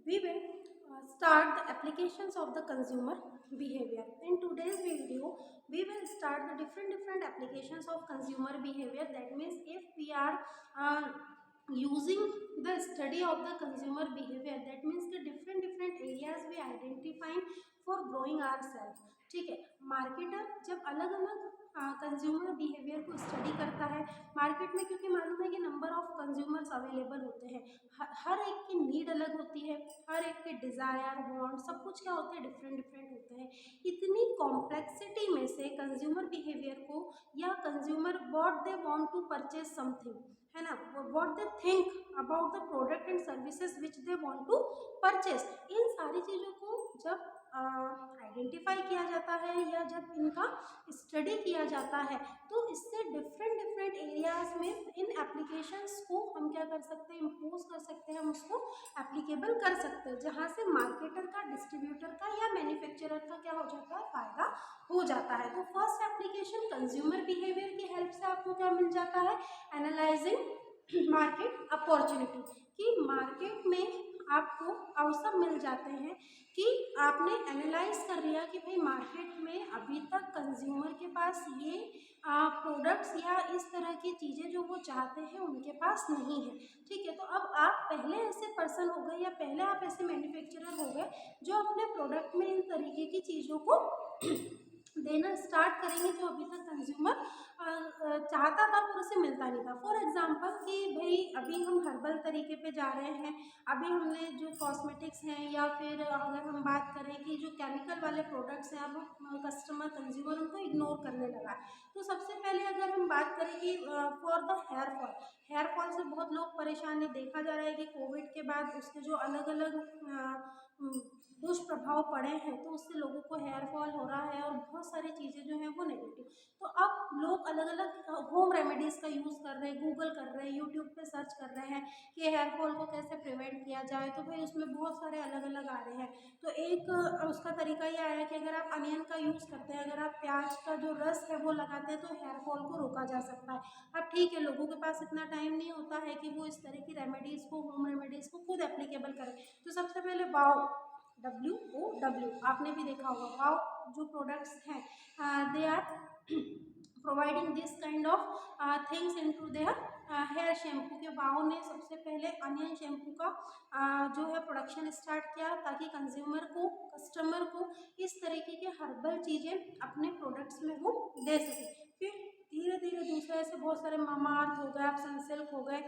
we will start the applications of the consumer behavior. In today's video, we will start the different applications of consumer behavior. That means if we are using the study of the consumer behavior, that means the different areas we identify for growing ourselves. ठीक है, marketer जब अलग अलग consumer behaviour को study करता है market में, क्योंकि मालूम है कि नंबर ऑफ कंज्यूमर्स अवेलेबल होते हैं, हर एक की नीड अलग होती है, हर एक के डिज़ायर वांट सब कुछ क्या होते हैं, डिफरेंट होते हैं। इतनी कॉम्प्लेक्सिटी में से कंज्यूमर बिहेवियर को या consumer what they want to purchase something, है ना, what they think about the product and services which they want to purchase, इन सारी चीज़ों को जब आइडेंटिफाई किया जाता है या जब इनका स्टडी किया जाता है तो इससे डिफरेंट एरियाज में इन एप्लीकेशंस को हम क्या कर सकते हैं, इम्पोज कर सकते हैं, हम उसको एप्लीकेबल कर सकते हैं, जहाँ से मार्केटर का, डिस्ट्रीब्यूटर का या मैन्युफैक्चरर का क्या हो जाता है, फायदा हो जाता है। तो फर्स्ट एप्लीकेशन कंज्यूमर बिहेवियर की हेल्प से आपको क्या मिल जाता है, एनालाइजिंग मार्केट अपॉर्चुनिटी, कि मार्केट में आपको अवसर मिल जाते हैं कि आपने एनालाइज कर लिया कि भाई मार्केट में अभी तक कंज्यूमर के पास ये प्रोडक्ट्स या इस तरह की चीज़ें जो वो चाहते हैं उनके पास नहीं है। ठीक है, तो अब आप पहले ऐसे पर्सन हो गए या पहले आप ऐसे मैन्युफैक्चरर हो गए जो अपने प्रोडक्ट में इन तरीके की चीज़ों को देना स्टार्ट करेंगे जो अभी तक कंज्यूमर चाहता था पर उसे मिलता नहीं था। फॉर एग्जांपल कि भाई अभी हम हर्बल तरीके पे जा रहे हैं, अभी हमने जो कॉस्मेटिक्स हैं या फिर अगर हम बात करें कि जो केमिकल वाले प्रोडक्ट्स हैं अब कस्टमर कंज्यूमर उनको इग्नोर करने लगा है। तो सबसे पहले अगर हम बात करें कि फॉर द हेयर फॉल से बहुत लोग परेशान है, देखा जा रहा है कि कोविड के बाद उसके जो अलग अलग दुष्प्रभाव पड़े हैं तो उससे लोगों को हेयर फॉल हो रहा है और बहुत सारी चीज़ें जो हैं वो नेगेटिव। तो अब लोग अलग अलग होम रेमेडीज़ का यूज़ कर रहे हैं, गूगल कर रहे हैं, यूट्यूब पे सर्च कर रहे हैं कि हेयर फॉल को कैसे प्रिवेंट किया जाए। तो भाई उसमें बहुत सारे अलग अलग आ रहे हैं। तो एक उसका तरीका ये आया कि अगर आप अनियन का यूज़ करते हैं, अगर आप प्याज का जो रस है वो लगाते हैं तो हेयर फॉल को रोका जा सकता है। अब ठीक है, लोगों के पास इतना टाइम नहीं होता है कि वो इस तरह की रेमेडीज़ को, होम रेमेडीज़ को खुद एप्लीकेबल करें। तो सबसे पहले वाओ, WOW आपने भी देखा होगा, वाओ जो प्रोडक्ट्स हैं they are providing this kind of things into their hair shampoo. के वाओ ने सबसे पहले अनियन शैम्पू का जो है प्रोडक्शन स्टार्ट किया ताकि कंज्यूमर को, कस्टमर को इस तरीके के हर्बल चीज़ें अपने प्रोडक्ट्स में वो दे सके। फिर धीरे धीरे दूसरे ऐसे बहुत सारे मामाअर्थ हो गए, आप सनसिल्क हो गए,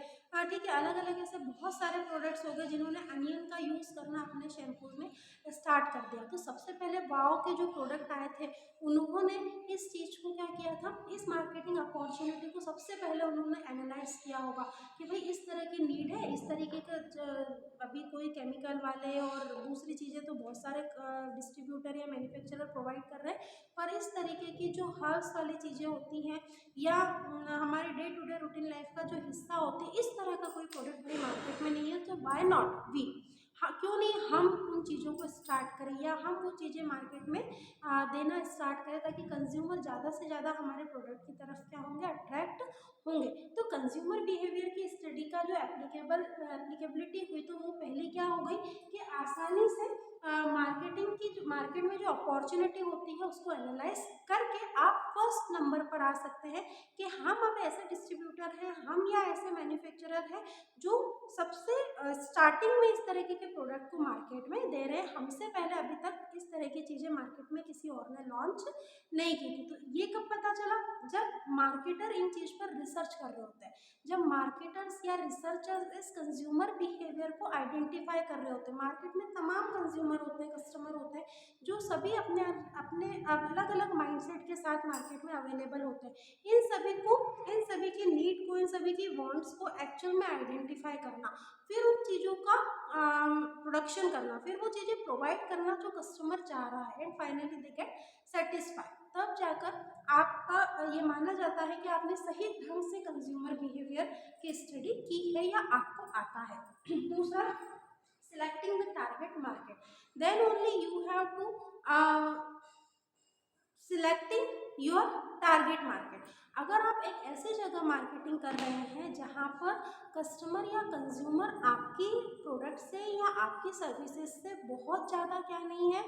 ठीक है, अलग अलग ऐसे बहुत सारे प्रोडक्ट्स हो गए जिन्होंने अनियन का यूज़ करना अपने शैम्पूज में स्टार्ट कर दिया। तो सबसे पहले वाओ के जो प्रोडक्ट आए थे उन्होंने इस चीज़ को क्या किया था, इस मार्केटिंग अपॉर्चुनिटी को सबसे पहले उन्होंने एनालाइज किया होगा कि भाई इस तरह की नीड है, इस तरीके का अभी कोई केमिकल वाले और दूसरी चीज़ें तो बहुत सारे डिस्ट्रीब्यूटर या मैन्युफैक्चरर प्रोवाइड कर रहे हैं, पर इस तरीके की जो हर्ब्स वाली चीज़ें होती हैं या हमारे day to day routine life का जो हिस्सा होती है, इस तरह का कोई प्रोडक्ट भी मार्केट में नहीं है। तो व्हाई नॉट वी, हाँ क्यों नहीं हम उन चीज़ों को स्टार्ट करें या हम वो चीज़ें मार्केट में देना स्टार्ट करें ताकि कंज्यूमर ज़्यादा से ज़्यादा हमारे प्रोडक्ट की तरफ क्या होंगे, अट्रैक्ट होंगे। तो कंज्यूमर बिहेवियर की स्टडी का जो एप्लीकेबिलिटी हुई तो वो पहले क्या हो गई कि आसानी से मार्केटिंग की जो मार्केट में जो अपॉर्चुनिटी होती है उसको एनालाइज करके आप फर्स्ट नंबर पर आ सकते हैं कि हम अब ऐसे डिस्ट्रीब्यूटर हैं, हम या ऐसे मैन्युफैक्चरर हैं जो सबसे स्टार्टिंग में इस तरीके के प्रोडक्ट को मार्केट में दे रहे हैं। हमसे पहले अभी तक इस तरह की चीज़ें मार्केट में किसी और ने लॉन्च नहीं की थी। तो ये कब पता चला, जब मार्केटर इन चीज़ पर रिसर्च कर रहे होते हैं, जब मार्केटर्स या रिसर्चर्स इस कंज्यूमर बिहेवियर को आइडेंटिफाई कर रहे होते हैं। मार्केट में तमाम कंज्यूमर होते हैं, कस्टमर होते हैं जो सभी अपने अपने अलग अलग माइंडसेट के साथ मार्केट में अवेलेबल होते हैं। इन सभी को, इन सभी की नीड को, इन सभी की वांट्स को एक्चुअल में आइडेंटिफाई करना, फिर उन चीज़ों का प्रोडक्शन करना, फिर वो चीज़ें प्रोवाइड करना जो कस्टमर चाह रहा है, and finally they get satisfied. तब जाकर आपका ये माना जाता है कि आपने सही ढंग से कंज्यूमर बिहेवियर की स्टडी की है या आपको आता है। दूसरा, selecting the target market, then only you have to selecting your target market. अगर आप एक ऐसी जगह मार्केटिंग कर रहे हैं जहाँ पर कस्टमर या कंज्यूमर आपकी प्रोडक्ट प्रोडक्ट से या आपकी सर्विसेज से बहुत ज़्यादा क्या नहीं है,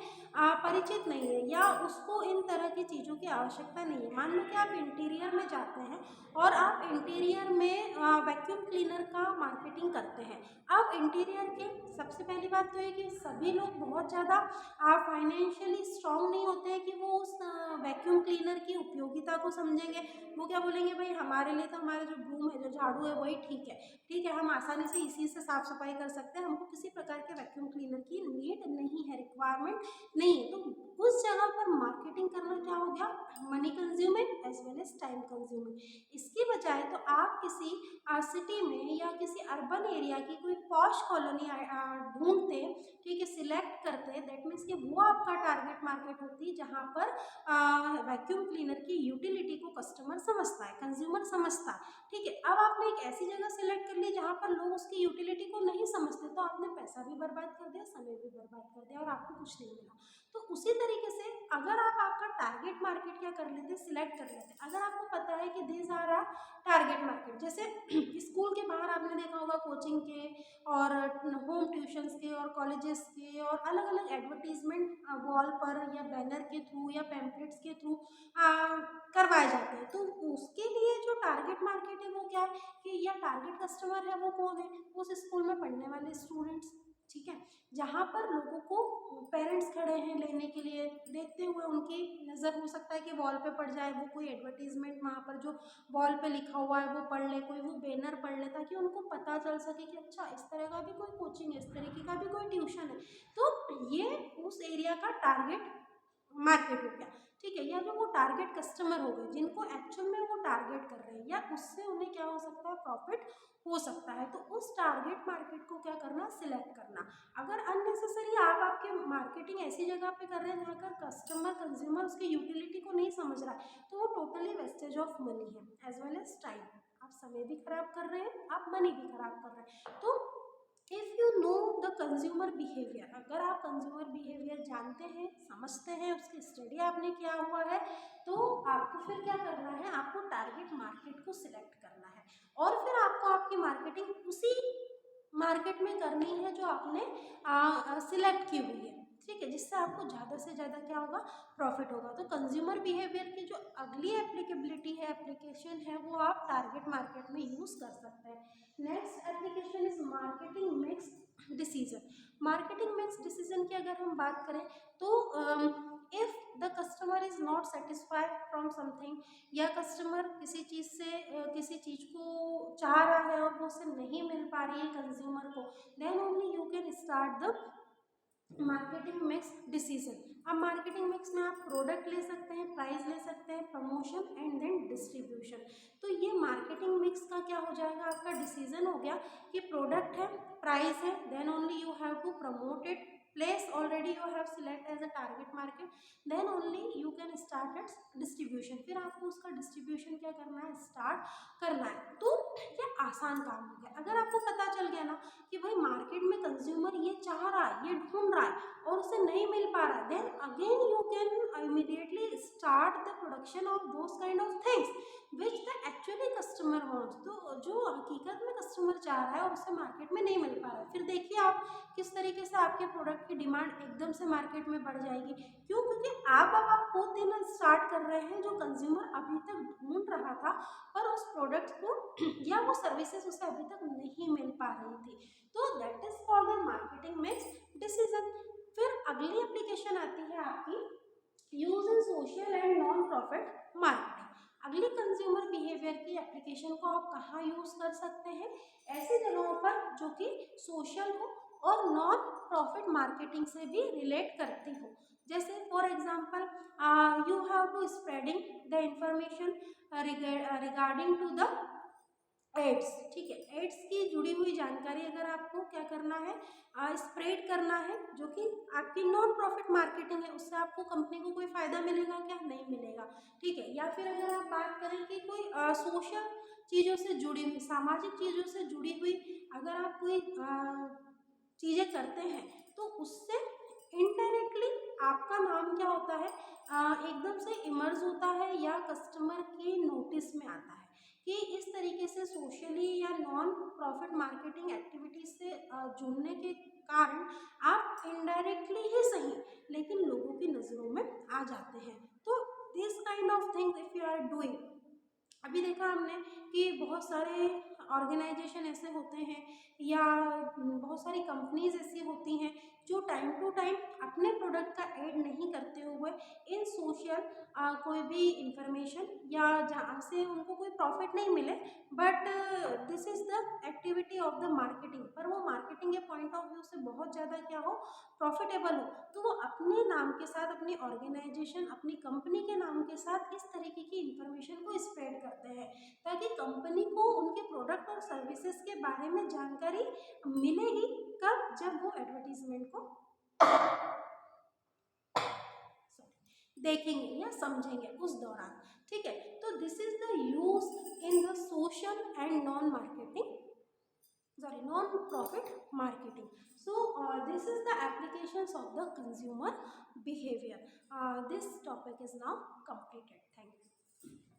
परिचित नहीं है, या उसको इन तरह की चीज़ों की आवश्यकता नहीं है। मान लो कि आप इंटीरियर में जाते हैं और आप इंटीरियर में वैक्यूम क्लीनर का मार्केटिंग करते हैं। अब इंटीरियर के सबसे पहली बात तो है कि सभी लोग बहुत ज़्यादा फाइनेंशियली स्ट्रांग नहीं होते हैं कि वो उस वैक्यूम क्लीनर की उपयोगिता को समझेंगे। वो क्या बोलेंगे, भाई हमारे लिए तो हमारा जो ब्रूम है, जो झाड़ू है, वही ठीक है, ठीक है, हम आसानी से इसी से साफ सफाई कर सकते हैं, हमको किसी प्रकार के वैक्यूम क्लीनर की नीड नहीं है, रिक्वायरमेंट नहीं है। तो उस जगह पर मार्केटिंग करना क्या हो गया, money consuming as well as time consuming. इसकी बजाय तो आप किसी सिटी में या किसी अर्बन एरिया की कोई पॉश कॉलोनी ढूंढते, ठीक है, सिलेक्ट करते, दैट मीन्स कि वो आपका टारगेट मार्केट होती जहाँ पर वैक्यूम क्लीनर की यूटिलिटी को कस्टमर समझता है, कंज्यूमर समझता है, ठीक है। अब आपने एक ऐसी जगह सिलेक्ट कर ली जहाँ पर लोग उसकी यूटिलिटी को नहीं समझते, तो आपने पैसा भी बर्बाद कर दिया, समय भी बर्बाद कर दिया और आपको कुछ नहीं मिला। तो उसी तरीके से अगर आप आपका टारगेट मार्केट क्या कर लेते, सिलेक्ट कर लेते, अगर आपको पता है कि these are our target market, जैसे स्कूल के बाहर आपने देखा होगा कोचिंग के और होम ट्यूशन्स के और कॉलेजेस के और अलग अलग एडवर्टीजमेंट वॉल पर या बैनर के थ्रू या पैम्पलेट्स के थ्रू करवाए जाते हैं। तो उसके लिए जो टारगेट मार्केट है वो क्या है कि या टारगेट कस्टमर है वो कौन है, उस स्कूल में पढ़ने वाले स्टूडेंट्स, ठीक है, जहाँ पर लोगों को पेरेंट्स खड़े हैं लेने के लिए, देखते हुए उनकी नज़र हो सकता है कि वॉल पे पड़ जाए, वो कोई एडवर्टीजमेंट वहाँ पर जो वॉल पे लिखा हुआ है वो पढ़ ले, कोई वो बैनर पढ़ ले, ताकि उनको पता चल सके कि अच्छा इस तरह का भी कोई कोचिंग है, इस तरीके का भी कोई ट्यूशन है। तो ये उस एरिया का टारगेट मार्केट हो गया, ठीक है, या जो वो टारगेट कस्टमर हो गए जिनको एक्चुअल में वो टारगेट कर रहे हैं, या उससे उन्हें क्या हो सकता है, प्रॉफिट हो सकता है। तो उस टारगेट मार्केट को क्या करना, सिलेक्ट करना। अगर अननेसेसरी आप आपके मार्केटिंग ऐसी जगह पे कर रहे हैं जहाँ का कस्टमर कंज्यूमर उसकी यूटिलिटी को नहीं समझ रहा है, तो वो टोटली वेस्टेज ऑफ मनी है एज वेल एज टाइम। आप समय भी खराब कर रहे हैं, आप मनी भी खराब कर रहे हैं। तो if you know the consumer behaviour, अगर आप कंज्यूमर बिहेवियर जानते हैं, समझते हैं, उसकी स्टडी आपने किया हुआ है, तो आपको फिर क्या करना है, आपको टारगेट मार्केट को सिलेक्ट करना है और फिर आपको आपकी मार्केटिंग उसी मार्केट में करनी है जो आपने सिलेक्ट की हुई है, ठीक है, जिससे आपको ज़्यादा से ज़्यादा क्या होगा, प्रॉफिट होगा। तो कंज्यूमर बिहेवियर की जो अगली एप्लीकेबिलिटी है, एप्लीकेशन है, वो आप टारगेट मार्केट में यूज़ कर सकते हैं। Next application is marketing mix decision. Marketing mix decision की अगर हम बात करें तो if the customer is not satisfied from something, या कस्टमर किसी चीज़ से किसी चीज़ को चाह रहा है और वो उसे नहीं मिल पा रही है कंज्यूमर को, then only you can start the marketing mix decision. अब मार्केटिंग मिक्स में आप प्रोडक्ट ले सकते हैं, प्राइस ले सकते हैं, प्रमोशन एंड देन डिस्ट्रीब्यूशन। तो ये मार्केटिंग मिक्स का क्या हो जाएगा, आपका डिसीजन हो गया कि प्रोडक्ट है, प्राइस है, then only you have to promote it, place already you have select as a target market, then only you can start its distribution. फिर आपको उसका डिस्ट्रीब्यूशन क्या करना है, स्टार्ट करना है। तो ये आसान काम हो गया। अगर आपको पता चल गया ना कि भाई मार्केट में कंज्यूमर ये चाह रहा है, ये ढूंढ रहा है और उसे नहीं मिल पा रहा है, then again you can immediately start the production of those kind of things which the actually customer wants. तो जो हकीकत में कस्टमर चाह रहा है और उसे मार्केट में नहीं मिल पा रहा है, फिर देखिए आप किस तरीके से आपके प्रोडक्ट की डिमांड एकदम से मार्केट में बढ़ जाएगी। क्यों? क्योंकि अब आप वो देना स्टार्ट कर रहे हैं जो कंज्यूमर अभी तक ढूंढ रहा था पर उस प्रोडक्ट को या वो सर्विसेज उसे अभी तक नहीं मिल पा रही थी। तो that is for the marketing mix decision. फिर अगली एप्लीकेशन आती है आपकी use in social and non profit marketing. अगली कंज्यूमर बिहेवियर की एप्लीकेशन को आप कहाँ यूज कर सकते हैं, ऐसी जगहों पर जो कि सोशल हो और नॉन प्रॉफिट मार्केटिंग से भी रिलेट करती हो। जैसे for example you have to spreading the information regarding to the AIDS, ठीक है, एड्स की जुड़ी हुई जानकारी अगर आपको क्या करना है, स्प्रेड करना है, जो कि आपकी नॉन प्रॉफिट मार्केटिंग है, उससे आपको कंपनी को कोई फायदा मिलेगा क्या, नहीं मिलेगा, ठीक है। या फिर अगर आप बात करें कि कोई सोशल चीज़ों से जुड़ी हुई, सामाजिक चीज़ों से जुड़ी हुई अगर आप कोई चीज़ें करते हैं तो उससे इनडायरेक्टली आपका नाम क्या होता है, एकदम से इमर्ज होता है या कस्टमर के नोटिस में आता है। कि इस तरीके से सोशली या नॉन प्रॉफिट मार्केटिंग एक्टिविटीज से जुड़ने के कारण आप इनडायरेक्टली ही सही लेकिन लोगों की नज़रों में आ जाते हैं। तो this kind of things if you are doing, अभी देखा हमने कि बहुत सारे ऑर्गेनाइजेशन ऐसे होते हैं या बहुत सारी कंपनीज ऐसी होती हैं जो टाइम टू टाइम अपने प्रोडक्ट का ऐड नहीं करते हुए इन सोशल कोई भी इंफॉर्मेशन या जहाँ से उनको कोई प्रॉफिट नहीं मिले, but this is the activity of the marketing, पर वो मार्केटिंग के पॉइंट ऑफ व्यू से बहुत ज़्यादा क्या हो, प्रॉफिटेबल हो, तो वो अपने नाम के साथ, अपनी ऑर्गेनाइजेशन, अपनी कंपनी के नाम के साथ इस तरीके की इंफॉर्मेशन को स्प्रेड करते हैं ताकि कंपनी को उनके प्रोडक्ट और सर्विसेज के बारे में जानकारी मिलेगी कब, जब वो एडवर्टीजमेंट को देखेंगे या समझेंगे उस दौरान। ठीक है, तो this is the use in the social and non marketing, sorry, non-profit marketing. So this is the applications of the consumer behavior. This topic is now completed. Thank you.